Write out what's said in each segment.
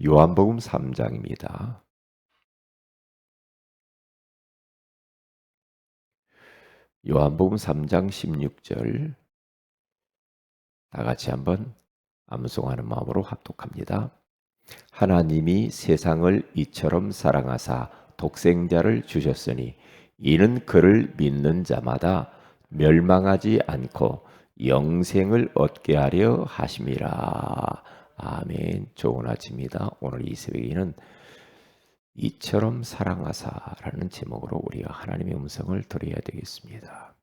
요한복음 3장입니다. 요한복음 3장 16절 다 같이 한번 암송하는 마음으로 합독합니다. 하나님이 세상을 이처럼 사랑하사 독생자를 주셨으니 이는 그를 믿는 자마다 멸망하지 않고 영생을 얻게 하려 하심이라. 아멘. 좋은 아침입니다. 오늘 이 새벽에는 이처럼 사랑하사라는 제목으로 우리가 하나님의 음성을 들어야 되겠습니다.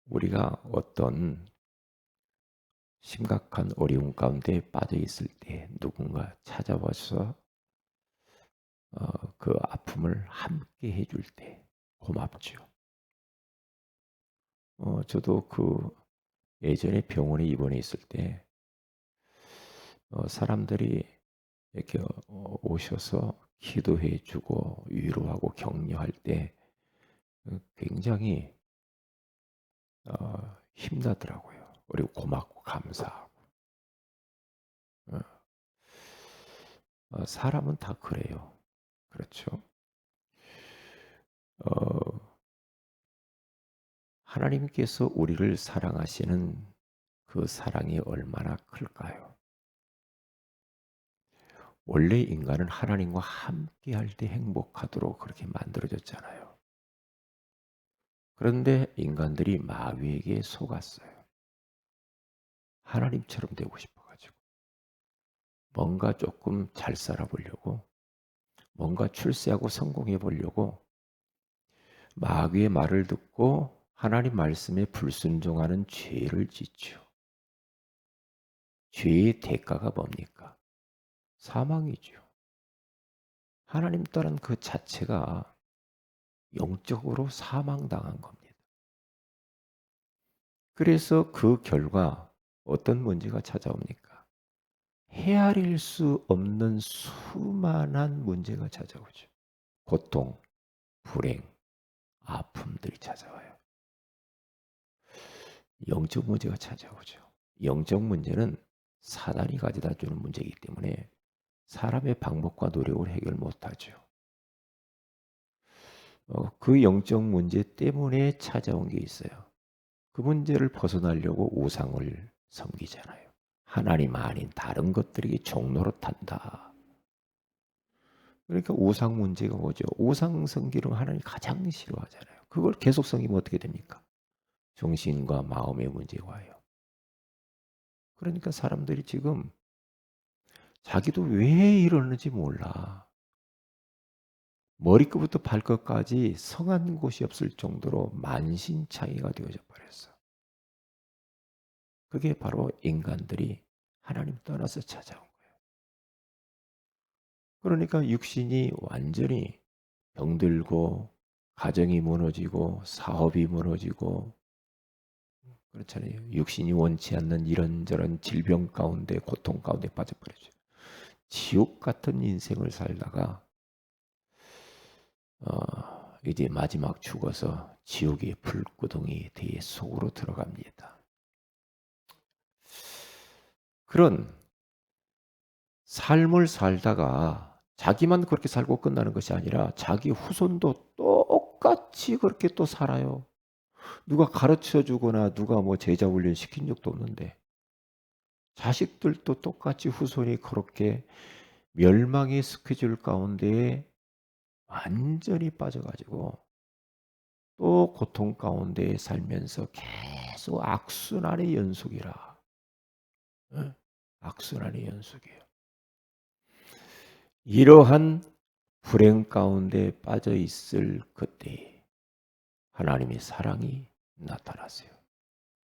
우리가 어떤 심각한 어려움 가운데 빠져 있을 때 누군가 찾아와서 그 아픔을 함께 해줄 때 고맙죠. 저도 예전에 병원에 입원해 있을 때 사람들이 이렇게 오셔서 기도해 주고 위로하고 격려할 때 굉장히 힘나더라고요. 그리고 고맙고 감사하고. 어, 사람은 다 그래요. 그렇죠. 어, 하나님께서 우리를 사랑하시는 그 사랑이 얼마나 클까요? 원래 인간은 하나님과 함께 할 때 행복하도록 그렇게 만들어졌잖아요. 그런데 인간들이 마귀에게 속았어요. 하나님처럼 되고 싶어가지고. 뭔가 조금 잘 살아보려고, 뭔가 출세하고 성공해 보려고 마귀의 말을 듣고 하나님 말씀에 불순종하는 죄를 짓죠. 죄의 대가가 뭡니까? 사망이죠. 하나님 따른 그 자체가 영적으로 사망당한 겁니다. 그래서 그 결과 어떤 문제가 찾아옵니까? 헤아릴 수 없는 수많은 문제가 찾아오죠. 고통, 불행, 아픔들이 찾아와요. 영적 문제가 찾아오죠. 영적 문제는 사단이 가져다 주는 문제이기 때문에 사람의 방법과 노력을 해결 못하죠. 그 영적 문제 때문에 찾아온 게 있어요. 그 문제를 벗어나려고 우상을 섬기잖아요. 하나님 아닌 다른 것들에게 종로로 탄다. 그러니까 우상 문제가 뭐죠? 우상 섬기는 하나님이 가장 싫어하잖아요. 그걸 계속 섬기면 어떻게 됩니까? 정신과 마음의 문제가 와요. 그러니까 사람들이 지금 자기도 왜 이러는지 몰라. 머리끝부터 발끝까지 성한 곳이 없을 정도로 만신창이가 되어져 버렸어. 그게 바로 인간들이 하나님 떠나서 찾아온 거예요. 그러니까 육신이 완전히 병들고 가정이 무너지고 사업이 무너지고 그렇잖아요. 육신이 원치 않는 이런저런 질병 가운데 고통 가운데 빠져버리죠. 지옥 같은 인생을 살다가 이제 마지막 죽어서 지옥의 불구덩이 뒤에 속으로 들어갑니다. 그런 삶을 살다가 자기만 그렇게 살고 끝나는 것이 아니라 자기 후손도 똑같이 그렇게 또 살아요. 누가 가르쳐 주거나 누가 뭐 제자 훈련 시킨 적도 없는데 자식들도 똑같이 후손이 그렇게 멸망의 스케줄 가운데에 완전히 빠져가지고 또 고통 가운데 살면서 계속 악순환의 연속이라. 예? 악순환의 연속이에요. 이러한 불행 가운데 빠져 있을 그때 하나님의 사랑이 나타났어요.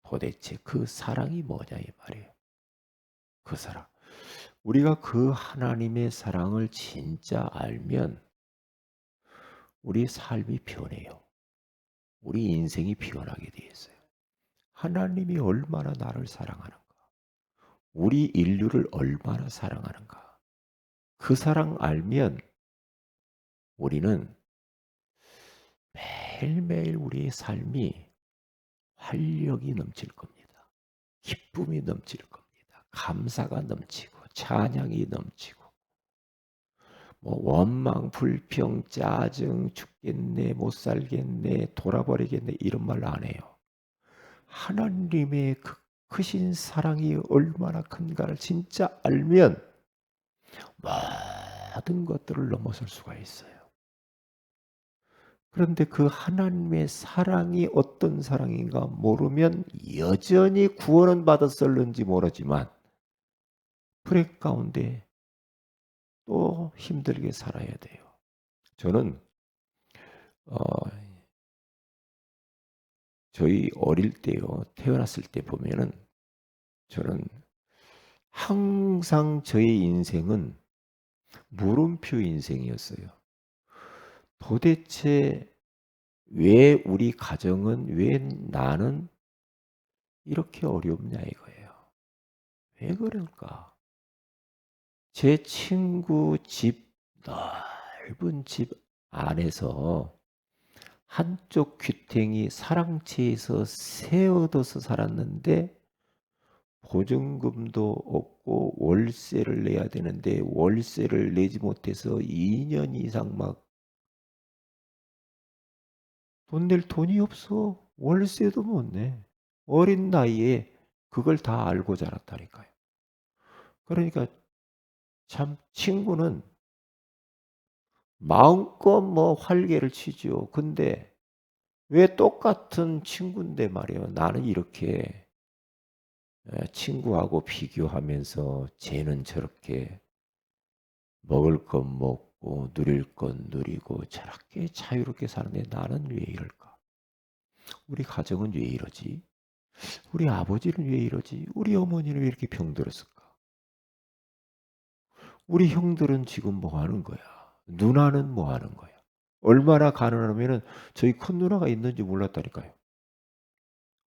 도대체 그 사랑이 뭐냐 이 말이에요. 그 사랑. 우리가 그 하나님의 사랑을 진짜 알면 우리 삶이 변해요. 우리 인생이 변하게 되어 있어요. 하나님이 얼마나 나를 사랑하는가. 우리 인류를 얼마나 사랑하는가. 그 사랑 알면 우리는 매일매일 우리의 삶이 활력이 넘칠 겁니다. 기쁨이 넘칠 겁니다. 감사가 넘치고 찬양이 넘치고 뭐 원망, 불평, 짜증, 죽겠네, 못 살겠네, 돌아버리겠네 이런 말 안 해요. 하나님의 그 크신 사랑이 얼마나 큰가를 진짜 알면 모든 것들을 넘어설 수가 있어요. 그런데 그 하나님의 사랑이 어떤 사랑인가 모르면 여전히 구원은 받았을는지 모르지만 불행 가운데 또 힘들게 살아야 돼요. 저는 어, 저희 어릴 때요, 태어났을 때 보면은 저는 항상 저의 인생은 물음표 인생이었어요. 도대체 왜 우리 가정은, 왜 나는 이렇게 어렵냐 이거예요. 왜 그럴까? 제 친구 집, 넓은 집 안에서 한쪽 귀퉁이 사랑채에서 새 얻어서 살았는데 보증금도 없고 월세를 내야 되는데 월세를 내지 못해서 2년 이상 막 돈 낼 돈이 없어. 월세도 못 내. 어린 나이에 그걸 다 알고 자랐다니까요. 그러니까 참 친구는 마음껏 뭐 활개를 치죠. 근데 왜 똑같은 친구인데 말이에요. 나는 이렇게 친구하고 비교하면서 쟤는 저렇게 먹을 건 먹고 누릴 건 누리고 저렇게 자유롭게 사는데 나는 왜 이럴까? 우리 가정은 왜 이러지? 우리 아버지는 왜 이러지? 우리 어머니는 왜 이렇게 병들었을까? 우리 형들은 지금 뭐 하는 거야? 누나는 뭐 하는 거야? 얼마나 가난하면은 저희 큰 누나가 있는지 몰랐다니까요.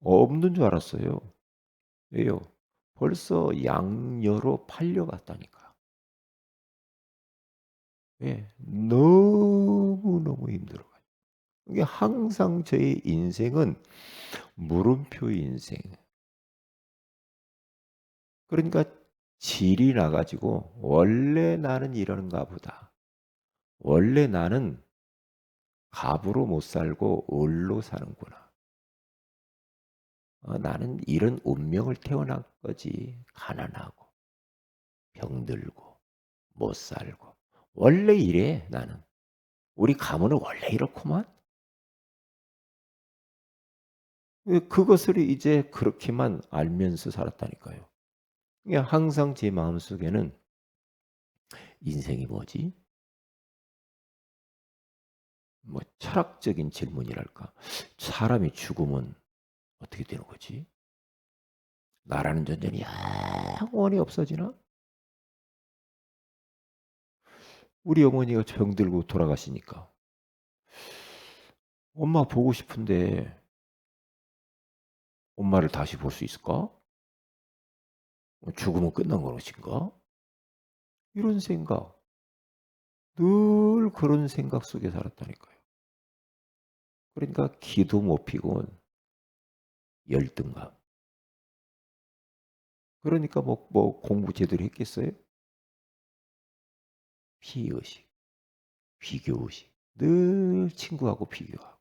없는 줄 알았어요. 왜요? 벌써 양녀로 팔려갔다니까. 왜? 너무너무 힘들어요. 이게 항상 저의 인생은 물음표 인생. 그러니까 질이 나가지고 원래 나는 이러는가 보다. 원래 나는 갑으로 못 살고 을로 사는구나. 나는 이런 운명을 태어난 거지. 가난하고 병들고 못 살고. 원래 이래 나는. 우리 가문은 원래 이렇구만. 그것을 이제 그렇게만 알면서 살았다니까요. 그러니까 항상 제 마음속에는 인생이 뭐지? 뭐 철학적인 질문이랄까? 사람이 죽으면 어떻게 되는 거지? 나라는 존재는 영원히 없어지나? 우리 어머니가 병들고 돌아가시니까 엄마 보고 싶은데 엄마를 다시 볼 수 있을까? 죽으면 끝난 것인가? 이런 생각, 늘 그런 생각 속에 살았다니까요. 그러니까 기도 못 피고 열등감. 그러니까 뭐 공부 제대로 했겠어요? 피의식, 비교의식. 늘 친구하고 비교하고.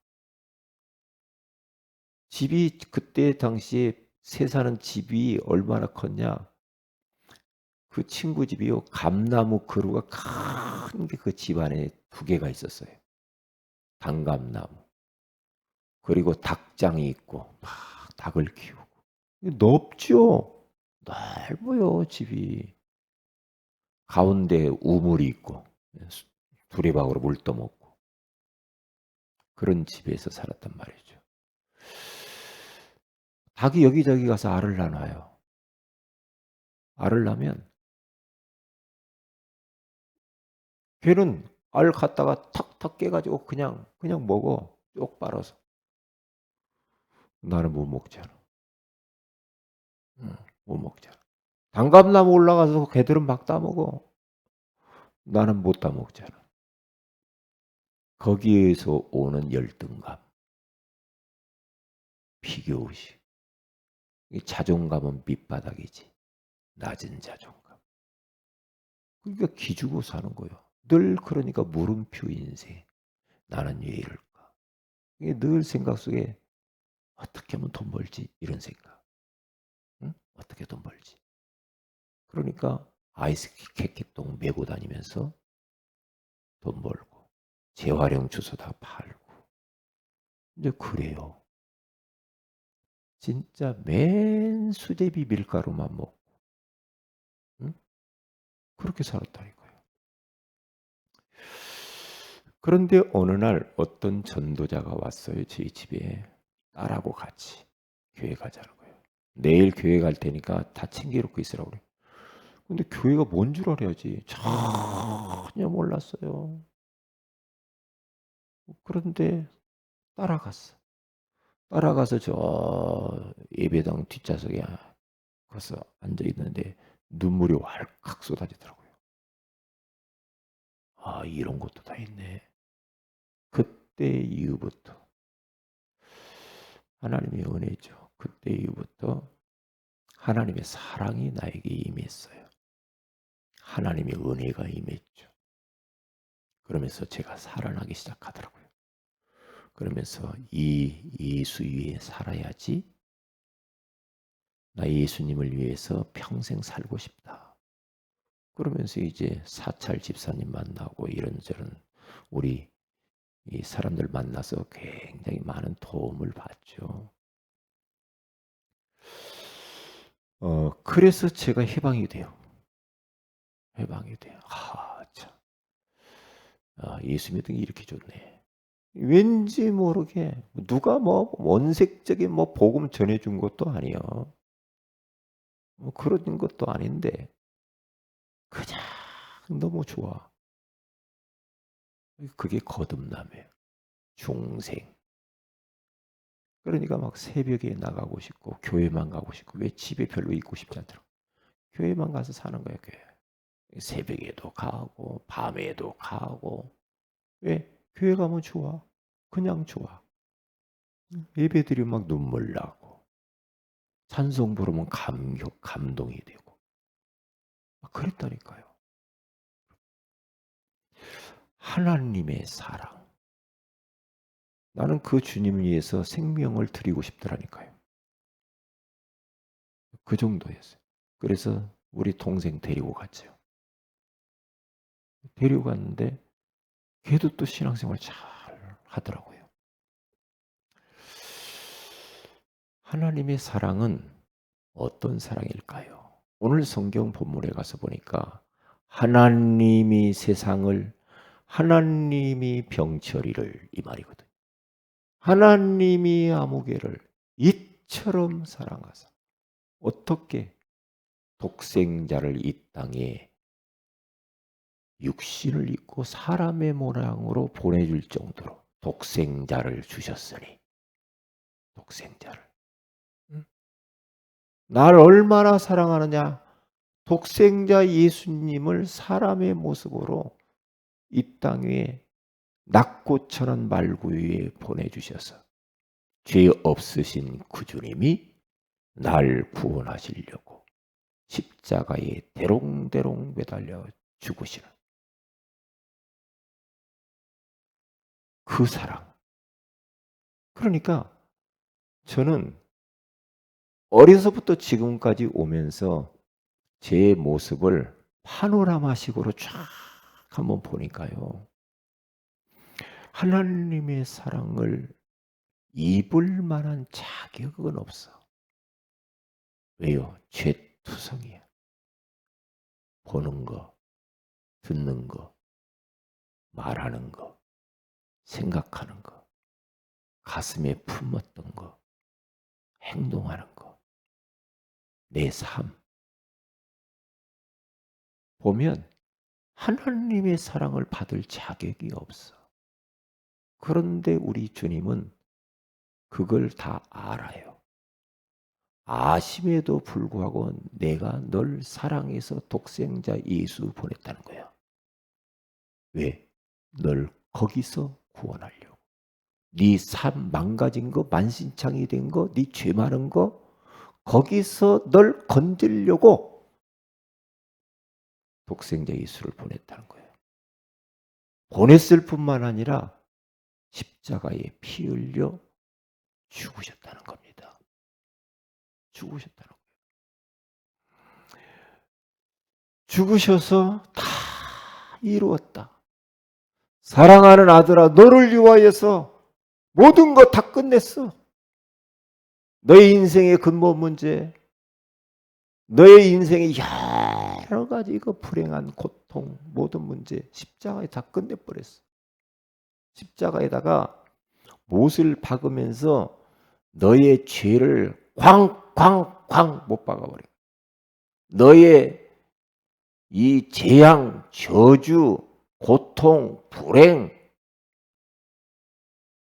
집이 그때 당시에 새 사는 집이 얼마나 컸냐? 그 친구 집이요. 감나무 그루가 큰 게 그 집 안에 2개가 있었어요. 단감나무. 그리고 닭장이 있고 막 닭을 키우고. 넓죠? 넓어요, 집이. 가운데 우물이 있고 두레박으로 물 떠먹고 그런 집에서 살았단 말이죠. 닭이 여기저기 가서 알을 낳아요. 알을 낳으면 걔는 알 갖다가 탁탁 깨가지고 그냥 먹어. 쪽 빨아서. 나는 못 먹잖아. 못 먹잖아. 단감나무 올라가서 걔들은 막 따먹어. 나는 못 따먹잖아. 거기에서 오는 열등감, 비교의식. 이 자존감은 밑바닥이지. 낮은 자존감. 그러니까 기죽어 사는 거예요. 늘 그러니까 물음표 인생. 나는 왜 이럴까? 이게 늘 생각 속에 어떻게 하면 돈 벌지? 이런 생각. 응? 어떻게 돈 벌지? 그러니까 아이스 캐켓동 메고 다니면서 돈 벌고 재활용 주소 다 팔고 이제 그래요. 진짜 맨 수제비 밀가루만 먹고 응? 그렇게 살았다니까요. 그런데 어느 날 어떤 전도자가 왔어요. 저희 집에. 딸하고 같이 교회 가자는 거예요. 내일 교회 갈 테니까 다 챙겨놓고 있으라고 그래요. 근데 교회가 뭔 줄 알아야지. 전혀 몰랐어요. 그런데 따라갔어. 따라가서 저 예배당 뒷좌석에 가서 앉아 있는데 눈물이 왈칵 쏟아지더라고요. 아, 이런 것도 다 있네. 그때 이후부터 하나님의 은혜죠. 그때 이후부터 하나님의 사랑이 나에게 임했어요. 하나님의 은혜가 임했죠. 그러면서 제가 살아나기 시작하더라고요. 그러면서 이 예수 위에 살아야지. 나 예수님을 위해서 평생 살고 싶다. 그러면서 이제 사찰 집사님 만나고 이런저런 우리 이 사람들 만나서 굉장히 많은 도움을 받죠. 그래서 제가 해방이 돼요. 해방이 돼요. 참. 예수 믿는 게 이렇게 좋네. 왠지 모르게 누가 뭐 원색적인 뭐 복음 전해준 것도 아니요. 뭐 그런 것도 아닌데 그냥 너무 좋아. 그게 거듭남이에요. 중생. 그러니까 막 새벽에 나가고 싶고 교회만 가고 싶고 왜 집에 별로 있고 싶지 않더라고. 교회만 가서 사는 거야, 교회. 새벽에도 가고 밤에도 가고 왜? 교회 가면 좋아. 그냥 좋아. 예배드리면 막 눈물 나고 찬송 부르면 감동이 되고 그랬다니까요. 하나님의 사랑. 나는 그 주님 위해서 생명을 드리고 싶더라니까요. 그 정도였어요. 그래서 우리 동생 데리고 갔죠. 데리고 갔는데 걔도 또 신앙생활 잘 하더라고요. 하나님의 사랑은 어떤 사랑일까요? 오늘 성경 본문에 가서 보니까 하나님이 세상을 하나님이 병처리를 이 말이거든요. 하나님이 아무개를 이처럼 사랑하사 어떻게 독생자를 이 땅에 육신을 입고 사람의 모양으로 보내줄 정도로 독생자를 주셨으니 독생자를 날 얼마나 사랑하느냐 독생자 예수님을 사람의 모습으로 이 땅 위에 낙고천한 말구 위에 보내주셔서 죄 없으신 그 주님이 날 구원하시려고 십자가에 대롱대롱 매달려 죽으시는 그 사랑. 그러니까 저는 어려서부터 지금까지 오면서 제 모습을 파노라마식으로 쫙 한번 보니까요. 하나님의 사랑을 입을 만한 자격은 없어. 왜요? 죄투성이야. 보는 거, 듣는 거, 말하는 거, 생각하는 거, 가슴에 품었던 거, 행동하는 거, 내 삶. 보면 하나님의 사랑을 받을 자격이 없어. 그런데 우리 주님은 그걸 다 알아요. 아심에도 불구하고 내가 널 사랑해서 독생자 예수 보냈다는 거야. 왜? 널 거기서 구원하려고. 네 삶 망가진 거, 만신창이 된 거, 네 죄 많은 거 거기서 널 건지려고 독생자 예수를 보냈다는 거예요. 보냈을 뿐만 아니라 십자가에 피 흘려 죽으셨다는 겁니다. 죽으셨다는 거예요. 죽으셔서 다 이루었다. 사랑하는 아들아, 너를 위하여서 모든 것 다 끝냈어. 너의 인생의 근본 문제, 너의 인생의 여러 가지 불행한 고통, 모든 문제 십자가에 다 끝내버렸어. 십자가에다가 못을 박으면서 너의 죄를 쾅쾅쾅 못 박아버려. 너의 이 재앙, 저주, 고통, 불행,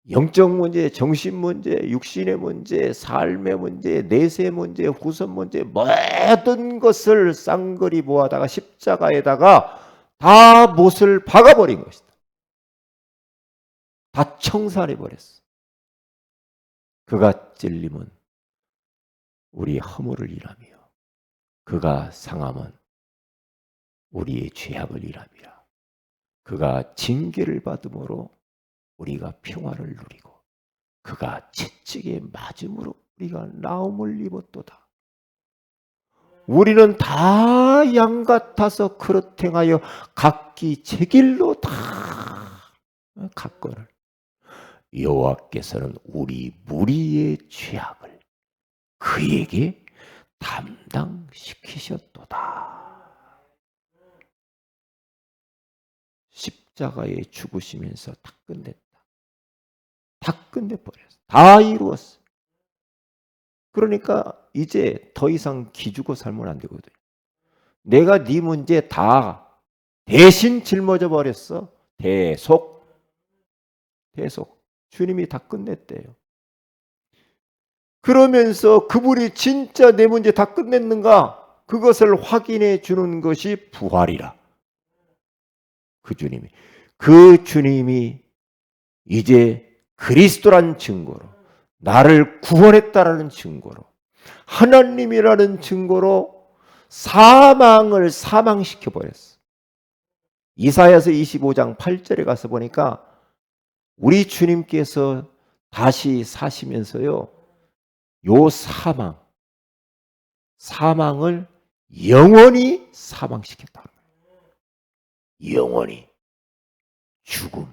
영적 문제, 정신 문제, 육신의 문제, 삶의 문제, 내세 문제, 후손 문제, 모든 것을 쌍거리 모아다가 십자가에다가 다 못을 박아버린 것이다. 다 청산해버렸어. 그가 찔림은 우리 허물을 일하며 그가 상함은 우리의 죄악을 일함이라. 그가 징계를 받음으로 우리가 평화를 누리고 그가 채찍에 맞음으로 우리가 나음을 입었도다. 우리는 다 양 같아서 그릇 행하여 각기 제 길로 다 갔거늘 여호와께서는 우리 무리의 죄악을 그에게 담당시키셨도다. 십자가에 죽으시면서 다 끝냈다. 다 끝내버렸어. 다 이루었어. 그러니까 이제 더 이상 기죽어 살면 안 되거든. 내가 네 문제 다 대신 짊어져 버렸어. 대속. 주님이 다 끝냈대요. 그러면서 그분이 진짜 내 문제 다 끝냈는가? 그것을 확인해 주는 것이 부활이라. 그 주님이 이제 그리스도란 증거로, 나를 구원했다라는 증거로, 하나님이라는 증거로 사망을 사망시켜버렸어. 이사야서 25장 8절에 가서 보니까 우리 주님께서 다시 사시면서요, 요 사망을 영원히 사망시켰다는 거예요. 영원히. 죽음.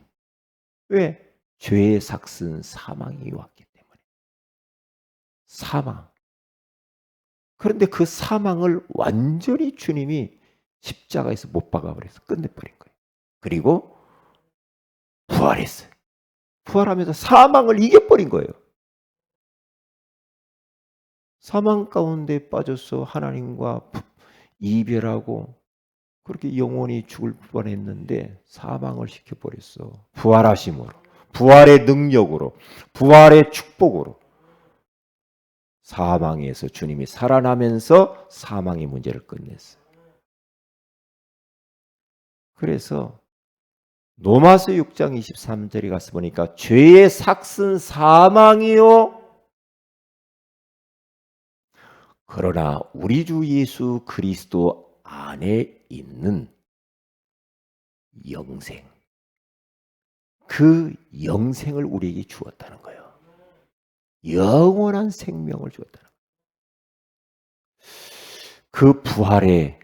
왜? 죄의 삭슨 사망이 왔기 때문에. 사망. 그런데 그 사망을 완전히 주님이 십자가에서 못 박아버려서 끝내버린 거예요. 그리고 부활했어요. 부활하면서 사망을 이겨버린 거예요. 사망 가운데 빠져서 하나님과 이별하고 그렇게 영원히 죽을 뻔했는데 사망을 시켜버렸어. 부활하심으로, 부활의 능력으로, 부활의 축복으로 사망에서 주님이 살아나면서 사망의 문제를 끝냈어요. 그래서 로마서 6장 23절에 가서 보니까 죄의 삭슨 사망이요, 그러나 우리 주 예수 그리스도 안에 있는 영생, 그 영생을 우리에게 주었다는 거예요. 영원한 생명을 주었다는 거예요. 그 부활의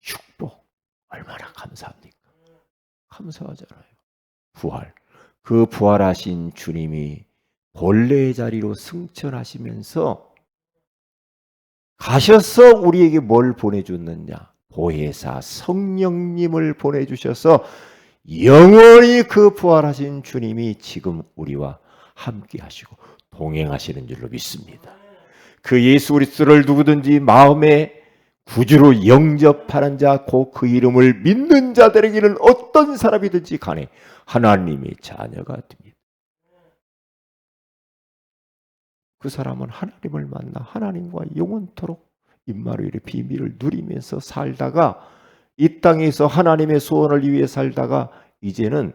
축복 얼마나 감사합니까? 감사하잖아요. 부활. 그 부활하신 주님이 본래의 자리로 승천하시면서 가셔서 우리에게 뭘 보내줬느냐? 보혜사 성령님을 보내주셔서 영원히 그 부활하신 주님이 지금 우리와 함께 하시고 동행하시는 줄로 믿습니다. 그 예수 그리스도를 누구든지 마음에 구주로 영접하는 자, 곧 그 이름을 믿는 자들에게는 어떤 사람이든지 간에 하나님의 자녀가 됩니다. 그 사람은 하나님을 만나 하나님과 영원토록 임마누엘의 비밀을 누리면서 살다가 이 땅에서 하나님의 소원을 위해 살다가 이제는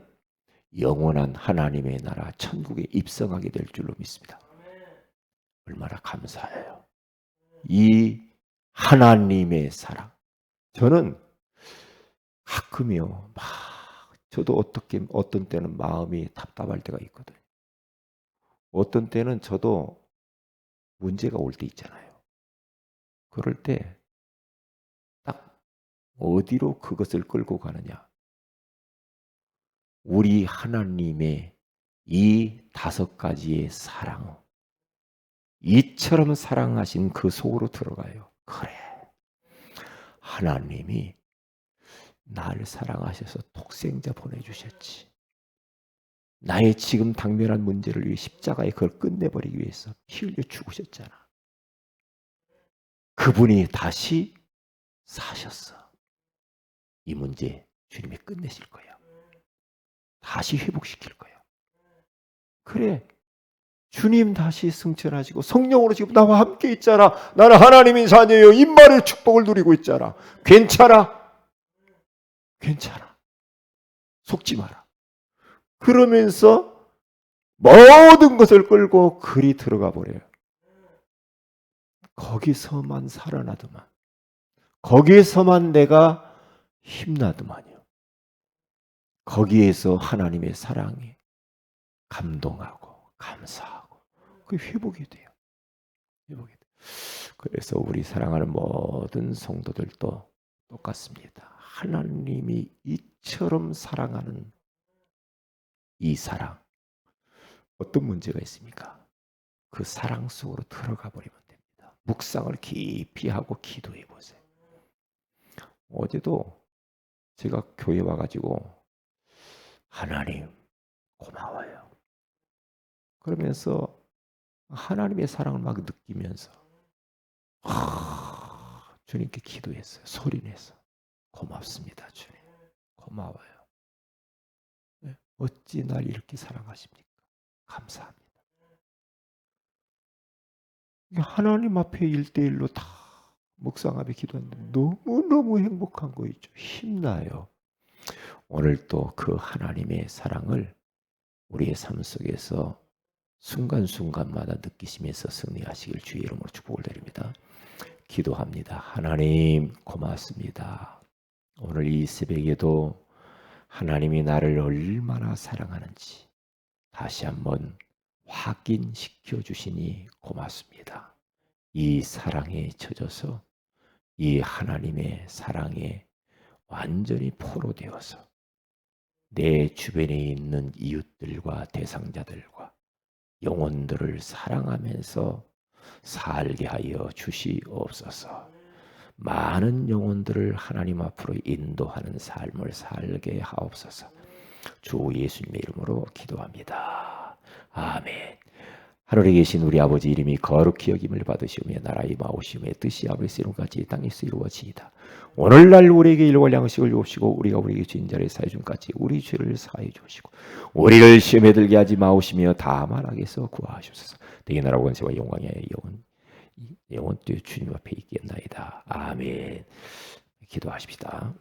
영원한 하나님의 나라 천국에 입성하게 될 줄로 믿습니다. 얼마나 감사해요. 이 하나님의 사랑. 저는 가끔요, 막 저도 어떤 때는 마음이 답답할 때가 있거든요. 어떤 때는 저도 문제가 올 때 있잖아요. 그럴 때 딱 어디로 그것을 끌고 가느냐. 우리 하나님의 이 5가지의 사랑, 이처럼 사랑하신 그 속으로 들어가요. 그래, 하나님이 나를 사랑하셔서 독생자 보내주셨지. 나의 지금 당면한 문제를 위해 십자가에 그걸 끝내버리기 위해서 피 흘려 죽으셨잖아. 그분이 다시 사셨어. 이 문제 주님이 끝내실 거야. 다시 회복시킬 거야. 그래, 주님 다시 승천하시고 성령으로 지금 나와 함께 있잖아. 나는 하나님의 자녀예요. 임마누엘 축복을 누리고 있잖아. 괜찮아? 괜찮아. 속지 마라. 그러면서 모든 것을 끌고 그리 들어가 버려요. 거기서만 살아나더만. 거기에서만 내가 힘나더만요. 거기에서 하나님의 사랑에 감동하고 감사하고 그 회복이 돼요. 회복이 돼요. 그래서 우리 사랑하는 모든 성도들도 똑같습니다. 하나님이 이처럼 사랑하는 이 사랑, 어떤 문제가 있습니까? 그 사랑 속으로 들어가 버리면 됩니다. 묵상을 깊이 하고 기도해 보세요. 어제도 제가 교회 와가지고 하나님 고마워요. 그러면서 하나님의 사랑을 막 느끼면서 주님께 기도했어요. 소리내서 고맙습니다, 주님. 고마워요. 네, 어찌 날 이렇게 사랑하십니까? 감사합니다. 하나님 앞에 1대1로 다 묵상하며 기도하는데 너무너무 행복한 거 있죠. 힘나요. 오늘 또 그 하나님의 사랑을 우리의 삶 속에서 순간순간마다 느끼시면서 승리하시길 주의 이름으로 축복을 드립니다. 기도합니다. 하나님 고맙습니다. 오늘 이 새벽에도 하나님이 나를 얼마나 사랑하는지 다시 한번 확인시켜 주시니 고맙습니다. 이 사랑에 젖어서 이 하나님의 사랑에 완전히 포로되어서 내 주변에 있는 이웃들과 대상자들과 영혼들을 사랑하면서 살게 하여 주시옵소서. 많은 영혼들을 하나님 앞으로 인도하는 삶을 살게 하옵소서. 주 예수님의 이름으로 기도합니다. 아멘. 하늘에 계신 우리 아버지 이름이 거룩히 여김을 받으시오며 나라의 마오시오며 뜻이 아버지의 이름같이 땅에서 이루어지이다. 오늘날 우리에게 일용할 양식을 주옵시고 우리가 우리에게 죄인 자를 사해 준 같이 우리 죄를 사해 주시고 우리를 시험에 들게 하지 마오시며 다만 악에서 구하시옵소서. 대개 나라와 권세와 영광의 영원 또 주님 앞에 있겠나이다. 아멘. 기도하십시다.